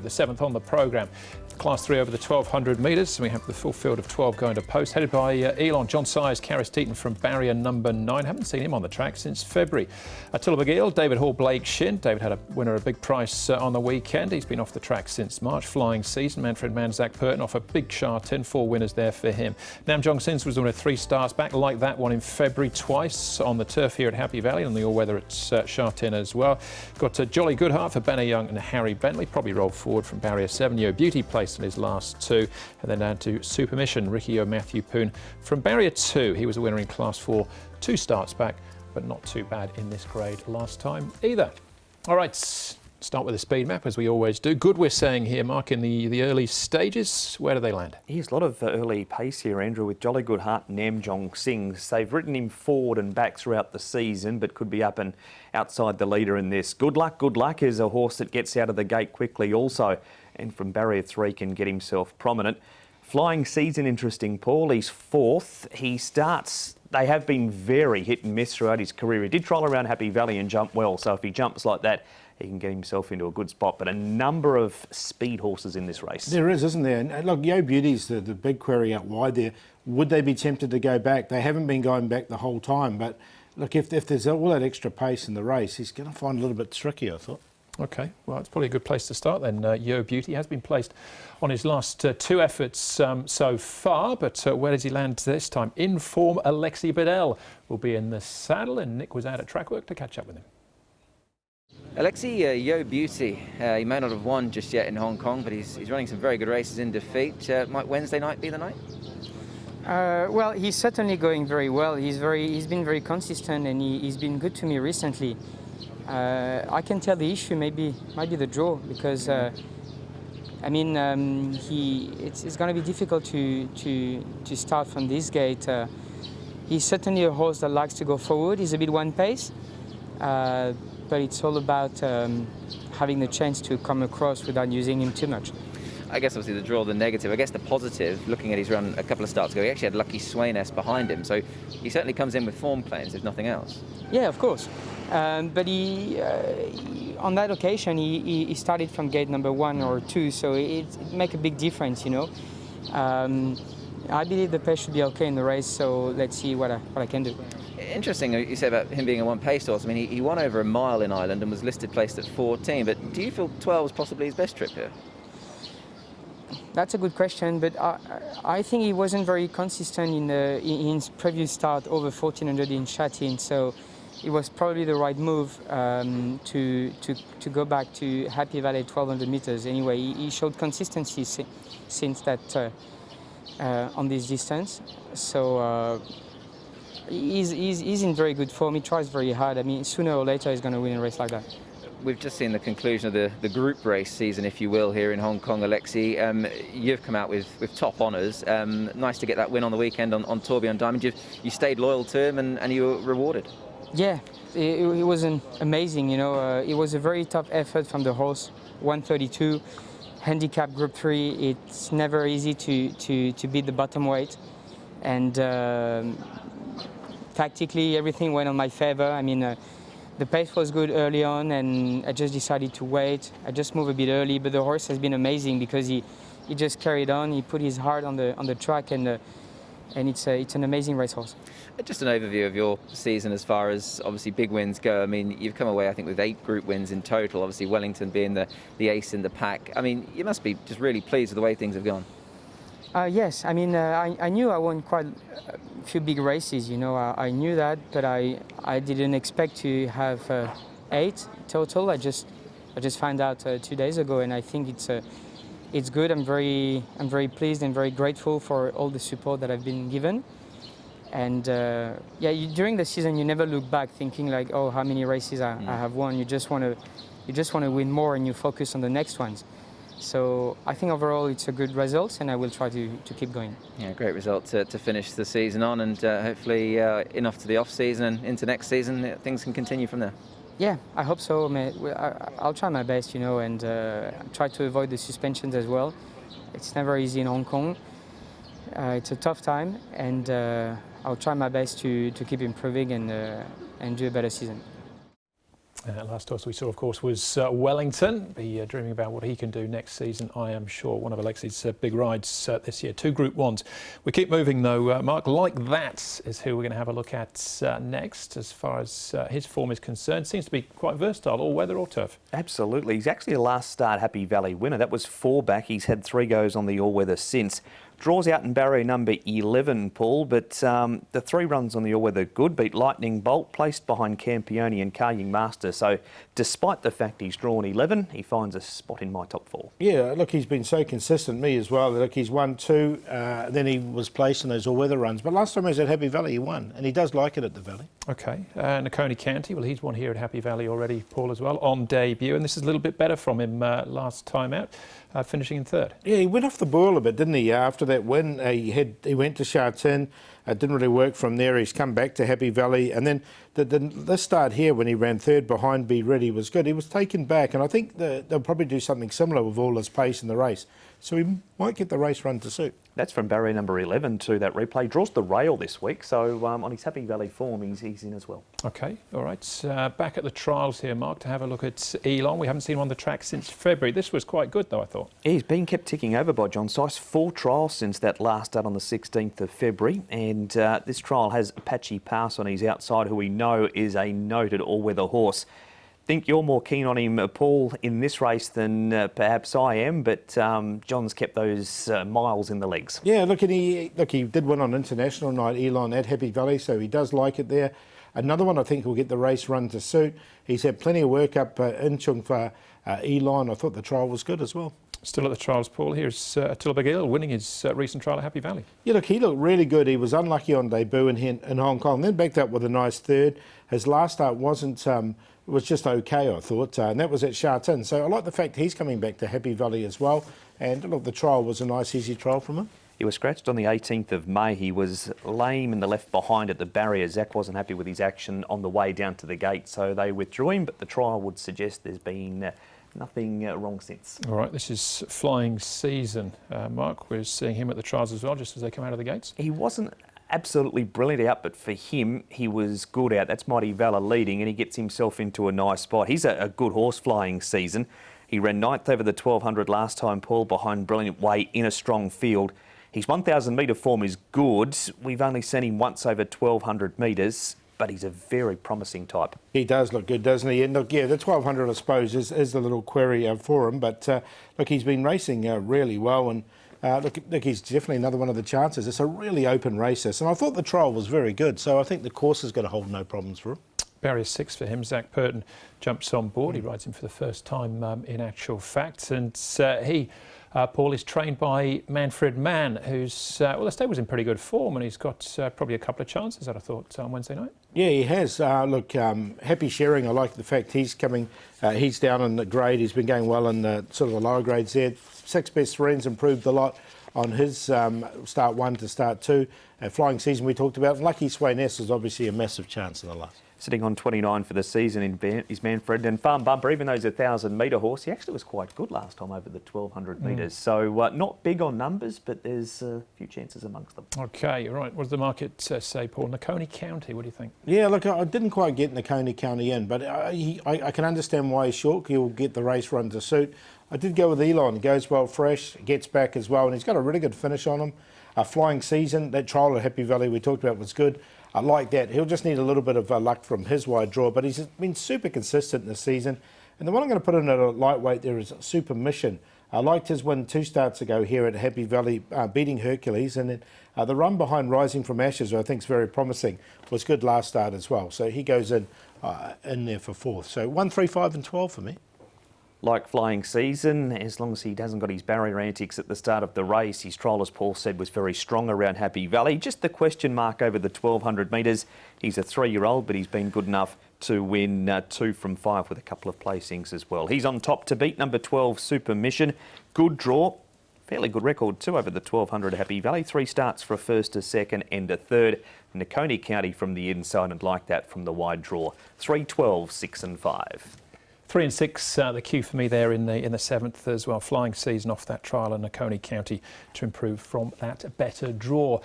the 7th on the programme. Class 3 over the 1,200 metres. We have the full field of 12 going to post, headed by Elon. John Sires, Caris Teeton from barrier number 9. Haven't seen him on the track since February. Attila McGill, David Hall, Blake Shin. David had a winner a big price on the weekend. He's been off the track since March. Flying season. Manfred Mann, Zach Purton off a big Sha-Tin. 4 winners there for him. Nam Jong Sins was the winner 3 starts back, like that one in February, twice on the turf here at Happy Valley, and the all-weather at Sha-Tin as well. Got Jolly Goodheart for Benny Young and Harry Bentley. Probably rolled forward from barrier 7. Yo Beauty placed in his last 2. And then down to Super Mission, Ricky O'Matthew Poon from barrier 2. He was a winner in class 4, 2 starts back, but not too bad in this grade last time either. All right, start with the speed map as we always do. Good, we're saying here, Mark, in the early stages. Where do they land? Here's a lot of early pace here, Andrew, with Jolly Goodheart and Nam Jong Sings. They've ridden him forward and back throughout the season, but could be up and outside the leader in this. Good Luck is a horse that gets out of the gate quickly also, and from barrier 3 can get himself prominent. Flying Season, interesting, Paul. He's 4th. He starts... They have been very hit and miss throughout his career. He did trial around Happy Valley and jump well, so if he jumps like that, he can get himself into a good spot. But a number of speed horses in this race. There is, isn't there? And look, Yo Beauty's the big query out wide there. Would they be tempted to go back? They haven't been going back the whole time, but look, if there's all that extra pace in the race, he's going to find it a little bit tricky, I thought. OK, well, it's probably a good place to start then. Yo Beauty has been placed on his last 2 efforts so far, but where does he land this time? In form, Alexi Bedell will be in the saddle, and Nick was out at track work to catch up with him. Alexi, Yo Beauty, he may not have won just yet in Hong Kong, but he's running some very good races in defeat. Might Wednesday night be the night? Well, he's certainly going very well. He's been very consistent, and he's been good to me recently. I can tell the issue might be the draw, because I mean it's going to be difficult to start from this gate. He's certainly a horse that likes to go forward. He's a bit one pace, but it's all about having the chance to come across without using him too much. I guess obviously the draw, the negative. I guess the positive, looking at his run a couple of starts ago, he actually had Lucky Swainess behind him, so he certainly comes in with form claims, if nothing else. Yeah, of course. But he on that occasion, he started from gate number 1 or 2, so it make a big difference, you know. I believe the pace should be okay in the race, so let's see what I can do. Interesting, you said about him being a one-pace horse. I mean, he won over a mile in Ireland and was listed placed at 14, but do you feel 12 is possibly his best trip here? That's a good question, but I think he wasn't very consistent in his previous start over 1400 in Sha-Tin, so it was probably the right move to go back to Happy Valley 1200 meters. Anyway, he showed consistency since that on this distance, so he's in very good form. He tries very hard. I mean, sooner or later he's going to win a race like that. We've just seen the conclusion of the group race season, if you will, here in Hong Kong, Alexi. You've come out with top honours. Nice to get that win on the weekend on Tourbillon Diamond. You stayed loyal to him and you were rewarded. Yeah, it was amazing, you know. It was a very tough effort from the horse, 132, handicap group 3. It's never easy to beat the bottom weight. And tactically, everything went on my favour. I mean, the pace was good early on, and I just decided to wait. I just moved a bit early, but the horse has been amazing because he just carried on. He put his heart on the track, and it's an amazing racehorse. Just an overview of your season as far as obviously big wins go. I mean, you've come away, I think, with 8 group wins in total. Obviously, Wellington being the ace in the pack. I mean, you must be just really pleased with the way things have gone. Yes, I mean, I knew I won quite a few big races, you know, I knew that, but I didn't expect to have 8 total. I just found out 2 days ago, and I think it's good. I'm very pleased and very grateful for all the support that I've been given. And yeah, during the season, you never look back thinking like, oh, how many races I have won. You just want to win more, and you focus on the next ones. So I think overall it's a good result, and I will try to keep going. Yeah, great result to finish the season on, and hopefully enough to the off season and into next season, things can continue from there. Yeah, I hope so. I'll try my best, you know, and try to avoid the suspensions as well. It's never easy in Hong Kong. It's a tough time, and I'll try my best to keep improving and do a better season. Last horse we saw, of course, was Wellington. Be dreaming about what he can do next season, I am sure. One of Alexi's big rides this year. 2 Group 1s. We keep moving, though, Mark. Like That is who we're going to have a look at next, as far as his form is concerned. Seems to be quite versatile, all weather or turf. Absolutely. He's actually a last start Happy Valley winner. That was 4 back. He's had 3 goes on the all-weather since. Draws out in barrier number 11, Paul, but the 3 runs on the all-weather good. Beat Lightning Bolt, placed behind Campione and Carrying Master. So despite the fact he's drawn 11, he finds a spot in my top 4. Yeah, look, he's been so consistent, me as well. Look, he's won 2, then he was placed in those all-weather runs. But last time he was at Happy Valley, he won, and he does like it at the Valley. OK, Nakoni County, well, he's won here at Happy Valley already, Paul, as well, on debut. And this is a little bit better from him last time out, finishing in 3rd. Yeah, he went off the boil a bit, didn't he? After that win, he went to Chartin. It didn't really work from there. He's come back to Happy Valley. And then this start here, when he ran 3rd behind Be Ready, was good. He was taken back. And I think they'll probably do something similar with all his pace in the race. So he might get the race run to suit. That's from barrier number 11 to that replay. Draws the rail this week, so on his Happy Valley form, he's in as well. OK, all right. Back at the trials here, Mark, to have a look at Elon. We haven't seen him on the track since February. This was quite good, though, I thought. He's been kept ticking over by John Sice. 4 trials since that last start on the 16th of February. And this trial has Apache Pass on his outside, who we know is a noted all-weather horse. Think you're more keen on him, Paul, in this race than perhaps I am, but John's kept those miles in the legs. Yeah, look, he did win on International Night, Elon, at Happy Valley, so he does like it there. Another one I think will get the race run to suit. He's had plenty of work up in Chung for Elon. I thought the trial was good as well. Still at the trials, Paul. Here's Attila Bagil winning his recent trial at Happy Valley. Yeah, look, he looked really good. He was unlucky on debut in Hong Kong, then backed up with a nice 3rd. His last start was just okay, I thought, and that was at Chartin. So I like the fact he's coming back to Happy Valley as well. And look, the trial was a nice, easy trial from him. He was scratched on the 18th of May. He was lame in the left behind at the barrier. Zach wasn't happy with his action on the way down to the gate, so they withdrew him, but the trial would suggest there's been nothing wrong since. All right, this is Flying Season. Mark, we're seeing him at the trials as well, just as they come out of the gates. He wasn't absolutely brilliant out, but for him, he was good out. That's Mighty Valor leading, and he gets himself into a nice spot. He's a good horse, Flying Season. He ran 9th over the 1200 last time, Paul, behind Brilliant Way in a strong field. His 1,000 metre form is good. We've only seen him once over 1,200 metres, but he's a very promising type. He does look good, doesn't he? And look, yeah, the 1,200, I suppose, is the little query for him. But look, he's been racing really well, and look, he's definitely another one of the chances. It's a really open race, this, and I thought the trial was very good. So I think the course is going to hold no problems for him. Barrier 6 for him. Zach Purton jumps on board. He rides him for the first time in actual fact, and he. Paul is trained by Manfred Mann, who's, well, the stable's in pretty good form, and he's got probably a couple of chances, I thought, on Wednesday night. Yeah, he has. Look, Happy Sharing, I like the fact he's coming, he's down in the grade. He's been going well in the sort of the lower grades there. 6 Best Friends improved a lot on his start 1 to start 2. Flying Season we talked about. Lucky Swayness is obviously a massive chance in the last. Sitting on 29 for the season is Manfred. And Farm Bumper, even though he's a 1,000 metre horse, he actually was quite good last time over the 1,200 metres. So not big on numbers, but there's a few chances amongst them. OK, right. What does the market say, Paul? Nakoni County, what do you think? Yeah, look, I didn't quite get Nakoni County in, but I can understand why he's short. He'll get the race run to suit. I did go with Elon. He goes well fresh, gets back as well, and he's got a really good finish on him. Flying Season, that trial at Happy Valley we talked about was good. I like that. He'll just need a little bit of luck from his wide draw, but he's been super consistent this season. And the one I'm going to put in at a lightweight there is Super Mission. I liked his win 2 starts ago here at Happy Valley, beating Hercules. And then the run behind Rising from Ashes, I think is very promising, was good last start as well. So he goes in there for 4th. So 1, 3, 5 and 12 for me. Like Flying Season, as long as he hasn't got his barrier antics at the start of the race. His trial, as Paul said, was very strong around Happy Valley. Just the question mark over the 1,200 metres. He's a 3-year-old, but he's been good enough to win 2 from 5 with a couple of placings as well. He's on top to beat number 12, Super Mission. Good draw. Fairly good record too over the 1,200 Happy Valley. 3 starts for a 1st, a 2nd and a 3rd. Nakoni County from the inside and like that from the wide draw. 3, 12, 6 and 5. 3 and 6, the cue for me there in the 7th as well. Flying Season off that trial in Nakoni County to improve from that better draw.